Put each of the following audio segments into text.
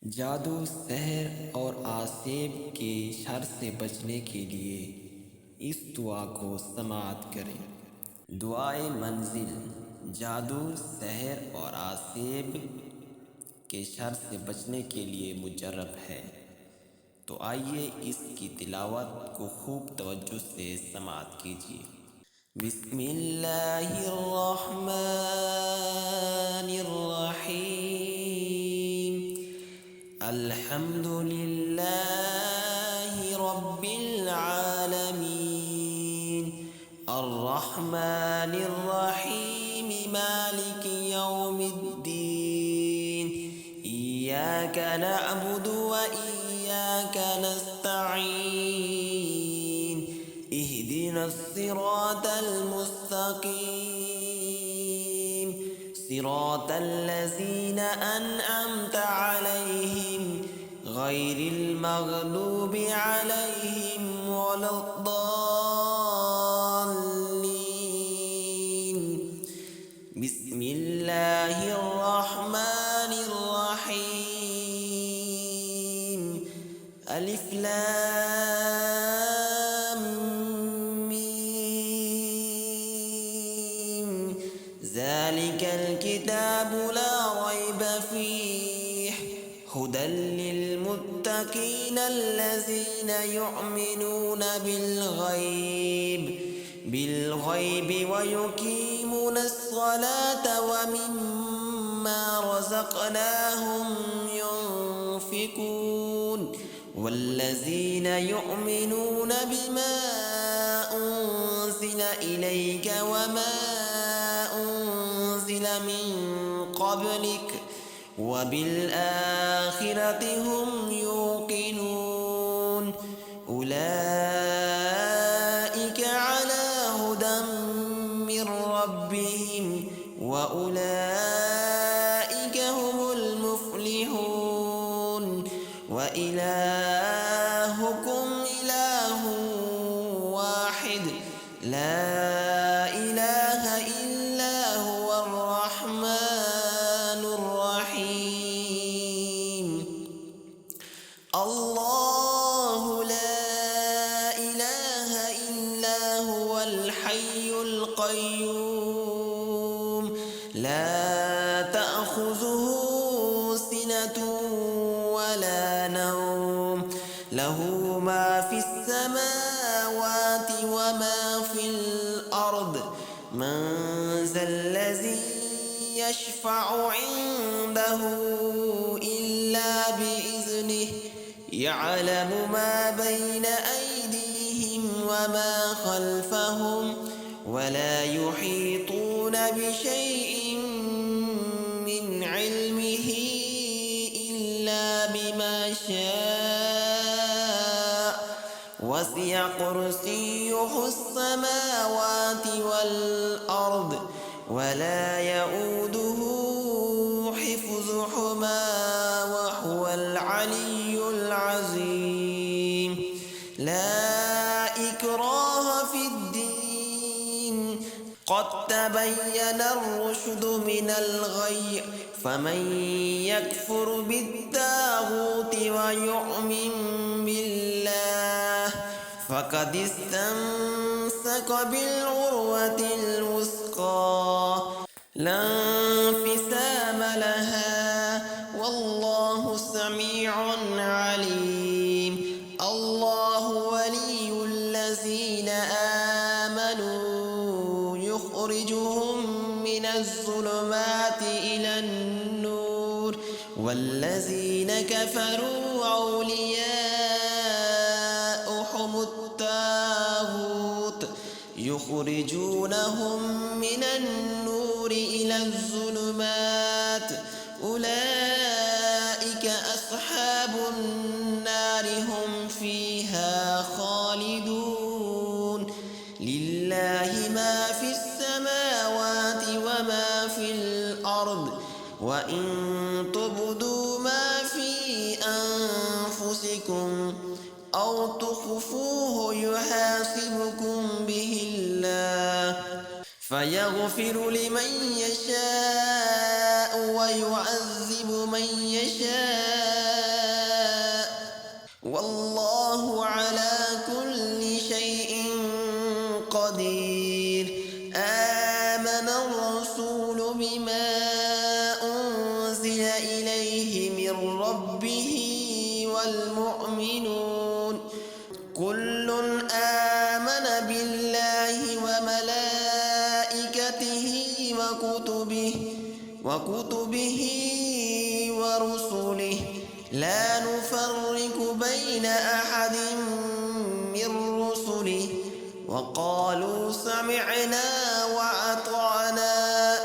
जादू, सहर और आसेब के शर से बचने के लिए इस दुआ को समाअत करें। दुआए मंजिल जादू, सहर और आसेब के शर से बचने के लिए मुजर्रब है। तो आइए इसकी तिलावत को खूब तवज्जो से समाअत कीजिए। बिस्मिल्लाहिर्रहमानिर्रहीम। अल्हम्दुलिल्लाहि रब्बिल आलमीन। अर्रहमानिर रहीम। मालिकि यौमिद्दीन। इय्याका नअबुदु व इय्याका नस्तईन। इहदिनस सिरातल मुस्तकीम। सिरातल लज़ीना अनअमता अलैहिम गैरिल मग़लूबि अलैहिम वलद्दाल्लीन। बिस्मिल्लाहिर रहमानिर रहीम। अलिफ लाम मीम। ज़ालिकल किताबु ला रैब फ़ीह हुदल लिलमुत्तक़ीन अल्लज़ीना युमिनूना बिल-ग़ैब व युक़ीमूनस स्वलात व मिम्मा रज़क़नाहुम युनफ़िक़ून। वल्लज़ीना युमिनूना बिमा उन्ज़िला इलैक व मा उन्ज़िला मिन क़ब्लिक वबिल-आख़िरति हुम यूक़िनून। उलाइका अला हुदम मिर रब्बिहिम व उलाइका हुमुल मुफ़्लिहून। व इलाहुकुम इलाहुन वाहिद ला इलाहा इल्ला हुवर रहमानुर रहीम। अल्लाहु ला इलाहा इल्ला हुवल हय्युल क़य्यूम। ला तअख़ुज़ुहु सिनतुन वला नौम। लहु मा फ़िस समावाति व मा फ़िल अर्द। मन ज़ल्लज़ी यशफ़अु इंदहु इल्ला बिइज़्निहि। यअलमु मा बैन अयदीहिम व मा ख़ल्फ़हुम वला युहीतून बिशैइन मिन इल्मिहि इल्ला बिमा शाअ। वसिअ कुर्सियुहुस समावाति वल अर्द वला यऊदुहु हिफ़्ज़ुहुमा वहुवल अलिय्युल अज़ीम। ला इक्राह फ़िद्दीन क़द तबय्यनर रुश्दु मिनल ग़य्य। फमन यकफ़ुर बित्ताग़ूति व यु'मिन बिल्लाह फ़क़द इस्तमसक बिलउर्वतिल वुस्क़ा ला इंफ़िसाम लहा वल्लाहु समीउन अलीम। अल्लाहु वलियुल लज़ीना आमनू युख़रिजुहुम मिनज़ ज़ुलुमाति इलन नूर वल्लज़ीना कफ़रू औलियाउहुमुत ताग़ूत युख़रिजूनहुम मिनन नूरि इलज़ ज़ुलुमात। उलाइका अस्हाबुन नार हुम फ़ीहा ख़ालिदून। लिल्लाहि मा फ़िस समावाति व मा फ़िल अर्द व इन तुब्दू मा फ़ी अनफुसिकुम औ तुख़्फ़ूहु युहासिबकुम बिहिल्लाह फ़यग़फ़िरु लिमन यशाअ व युअज़्ज़िबु मन यशाअ من ربه والمؤمنون كل آمن بالله وملائكته وكتبه ورسله لا نفرق بين أحد من رسله وقالوا سمعنا وأطعنا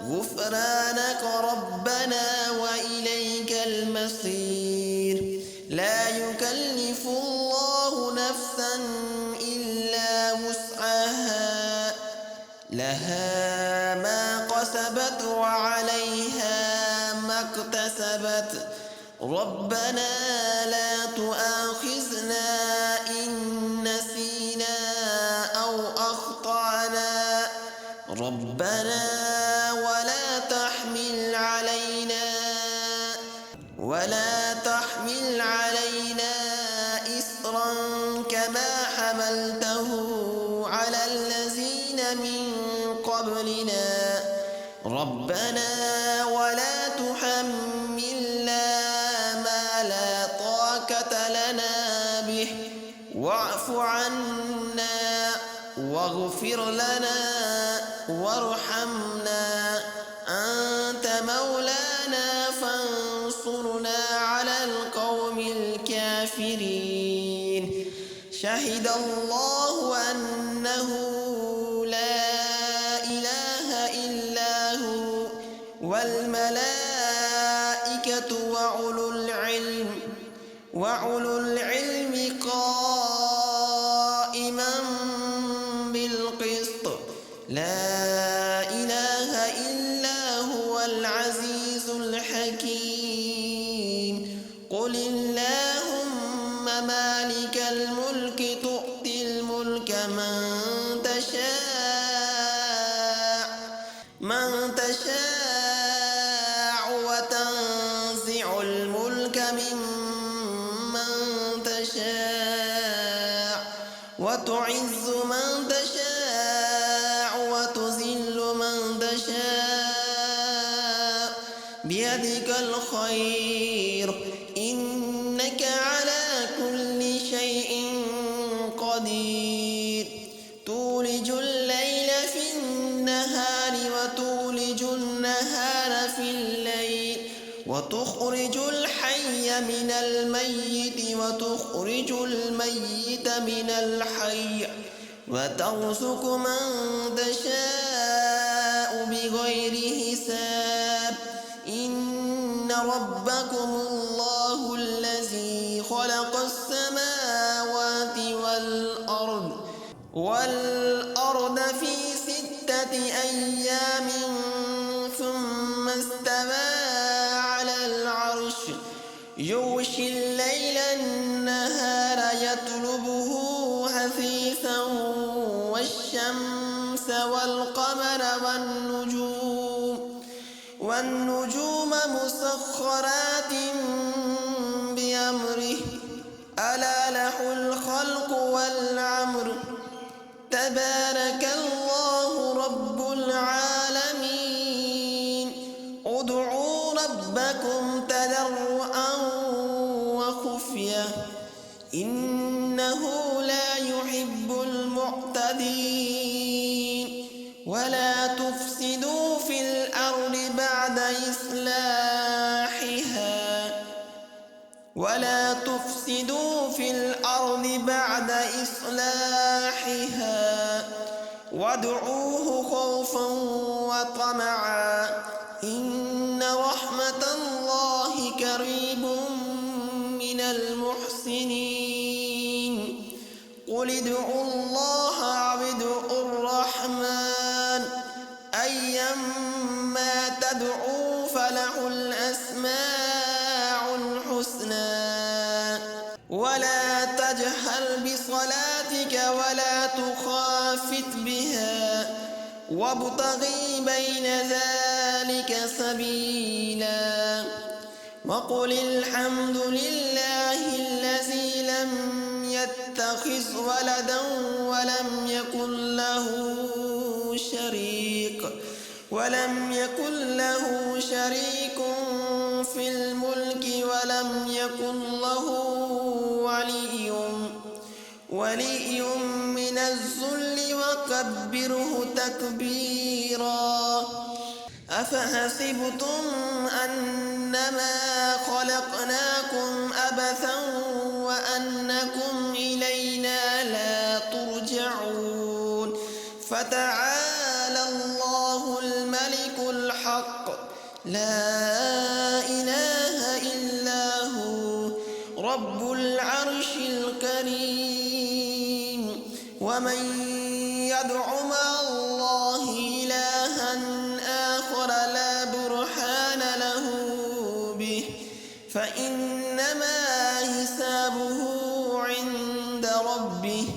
غفرانك ربنا وإليك المصير لا يكلف الله نفسا إلا وسعها لها ما كسبت وعليها ما اكتسبت ربنا لا تؤاخذنا إن نسينا أو أخطأنا ربنا ولا تحمل علينا إصرا كما حملته على الذين من قبلنا ربنا ولا تحملنا ما لا طاقة لنا به واعف عنا واغفر لنا وارحمنا أنت مولانا فانصرنا على القوم الكافرين شهد الله أنه لا إله إلا هو والملائكة وأولو العلم قائما بالقسط لا إله إلا هو العزيز الحكيم قل اللهم مالك الملك تؤتي الملك من تشاء وتنزع الملك ممن تشاء وتعز من تشاء وتذل من تشاء بيدك الخير إنك على كل شيء قدير تولج الليل في النهار وتولج النهار في الليل وتخرج الحي من الميت وتخرج الميت من الحي وترزق من تشاء بغير حساب إن ربكم الله الذي خلق السماوات والأرض في 6 أيام ثم استوى على العرش يغشي الليل النهار يطلبه حثيثا والشمس والقمر والنجوم مسخرات بأمره ألا له الخلق والأمر تبارك الله رب العالمين ادعوا ربكم تضرعا وخفية إنه لا يحب المعتدين ولا تفسدوا في الأرض بعد إصلاحها وادعوه خوفا وطمعا إن رحمة الله قريب من المحسنين قل ادعوا الله أو ادعوا الرحمن أيما تدعوا فله الأسماء الحسنى ولا تجهر بصلاتك ولا تخافت بها وابتغ بين ذلك سبيلا وقل الحمد لله الذي لم يتخذ ولدا ولم يكن له شريك في الملك ولم يكن له ولي من الذل وكبره تكبيرا. أفحسبتم أنما خلقناكم عبثا وأنكم إلينا لا ترجعون. فتعالى الله الملك الحق لا إله إلا هو رب العرش الكريم. ومن يدع مع الله إلها آخر لا برهان له به فإنما حسابه عند ربه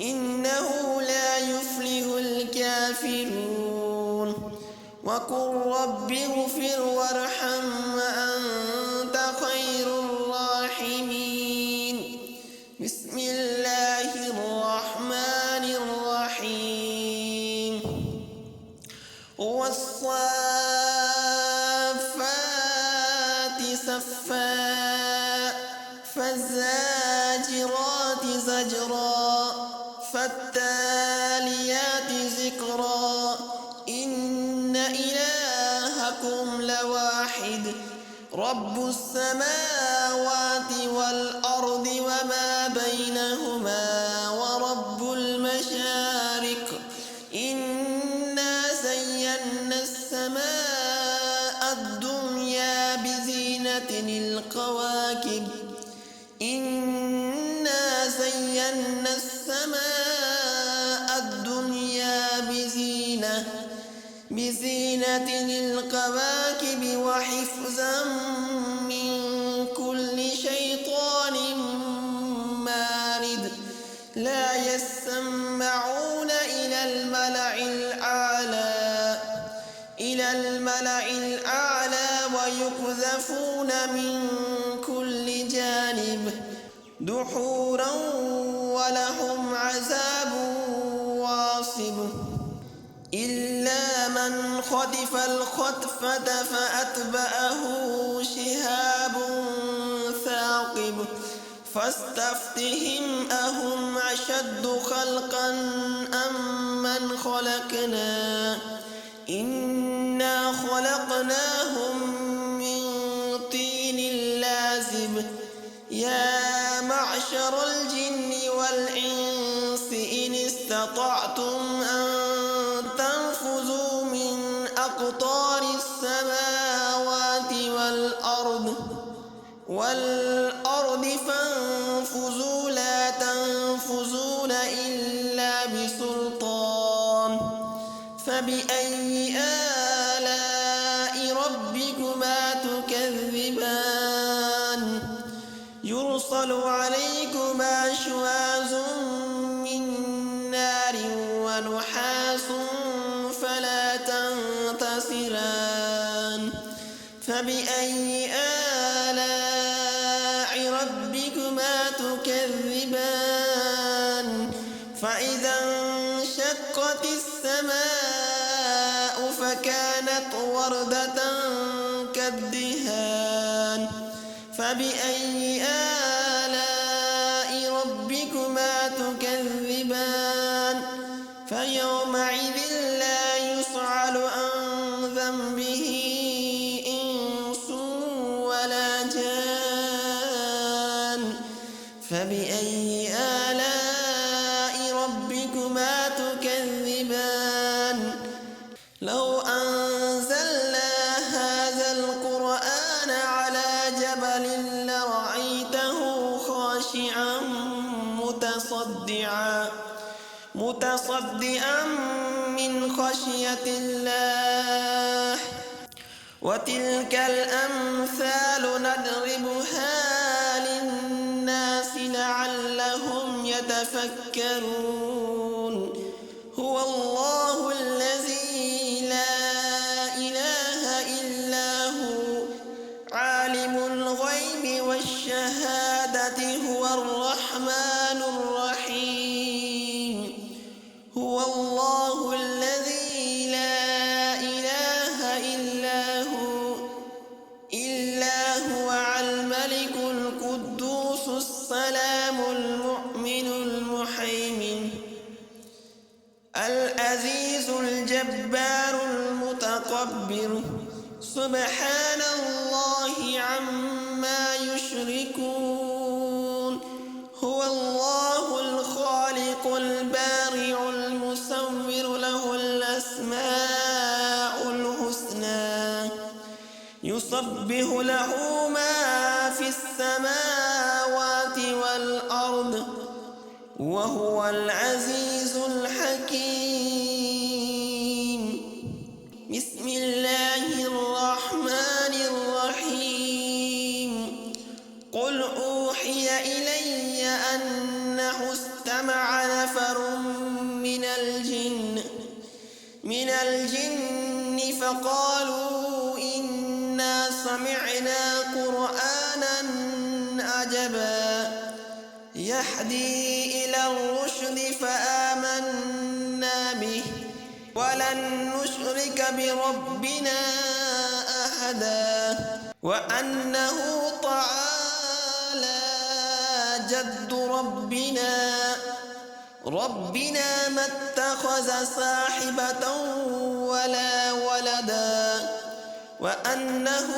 إنه لا يفلح الكافرون. وقل رب اغفر وارحم وأنت خير الراحمين. بسم الله الرحمن الرحيم. والصافات صفا فالزاجرات زجرا فالتاليات ذكرا. إن إلهكم لواحد رب السماوات والأرض وما بينهما ورب المشارق. إنا زينا السماء الدنيا بزينة الكواكب. إنا زينا السماء الدنيا بزينة الكواكب وحفظا من كل شيطان مارد. لا يسمعون إلى الملأ الأعلى ويقذفون من كل جانب دحورا ولهم عذاب واصب. إلا من خطف الخطفة فأتبعه شهاب ثاقب. فاستفتهم أهم أشد خلقا أم من خلقنا إنا خلقناهم من طين لازب. يا معشر الجن والإنس إن استطعتم أن تنفذوا من أقطار السماوات والأرض فانفذوا لا تنفذون إلا بسلطان. فبأي آلاء ربكما تكذبان. يرسل عليكما شواظ من نار ونحاس فلا تنتصران. فبأي آلاء ربكما تكذبان. فإذا انشقت السماء فكانت وردة كالدهان. فبأي آلاء ربكما تكذبان. فيومئذ لا يسأل عن ذنبه إنس ولا جان. فبأي آلاء ربكما تكذبان. لو أنزلنا هذا القرآن على جبل لرأيته خاشعا متصدعا من خشية الله. وتلك الأمثال نضربها للناس لعلهم يتفكرون. هو الله الذي لا إله إلا هو عالم الغيب والشهادة هو الرحمن الرحيم. هو الله الذي لا إله إلا الجبار المتكبر سبحان الله عما يشركون هو الله الخالق البارئ المصور له الأسماء الحسنى يسبح له ما في السماوات والأرض وهو العزيز الحكيم بسم الله الرحمن الرحيم قل أوحي إلي أنه استمع نفر من الجن فقالوا إنا سمعنا قرآنا عجبا يهدي إلى الرشد فآمنا به ولن نشرك بربنا أحدا وأنه تعالى جد ربنا ما اتخذ صاحبة ولا ولدا وأنه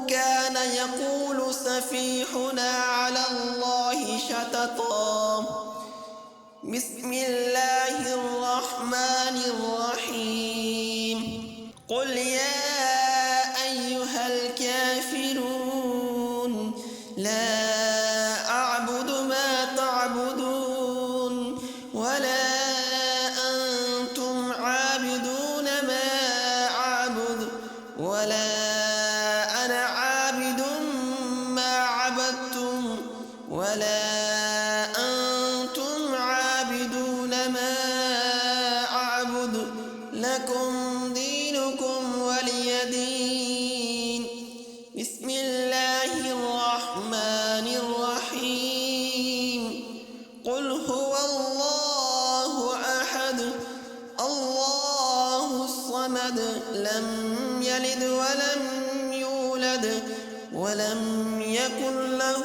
كان يقول سفيحنا على الله شططا بسم الله الرحمن الرحيم قل يا أيها الكافرون لا أعبد ما تعبدون ولا أنتم عابدون ما أعبد ولا أنا عابد ما عبدتم ولا أنتم عابدون ما أعبد لكم دينكم ولي دين بسم الله الرحمن الرحيم قل هو الله أحد الله الصمد لم يلد ولم يولد ولم يكن له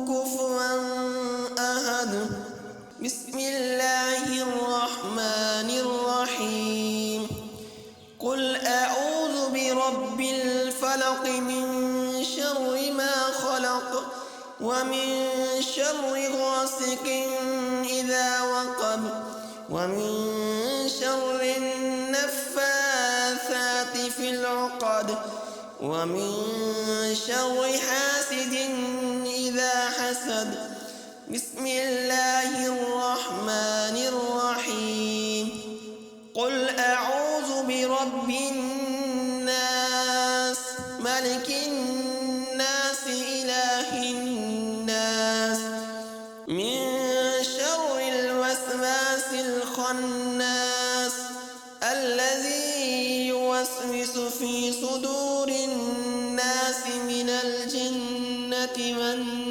كفوا أحد بسم الله الرحمن الرحيم قل أعوذ برب الفلق من شر ما خلق ومن شر غاسق إذا وقب ومن شر النفاثات في العقد ومن شر حاسد إذا حسد بسم الله الرحمن الرحيم قل أعوذ برب الناس ملك الناس إله الناس من شر الوسواس الخناس الذي يوسوس في صدور الناس من الجنة والناس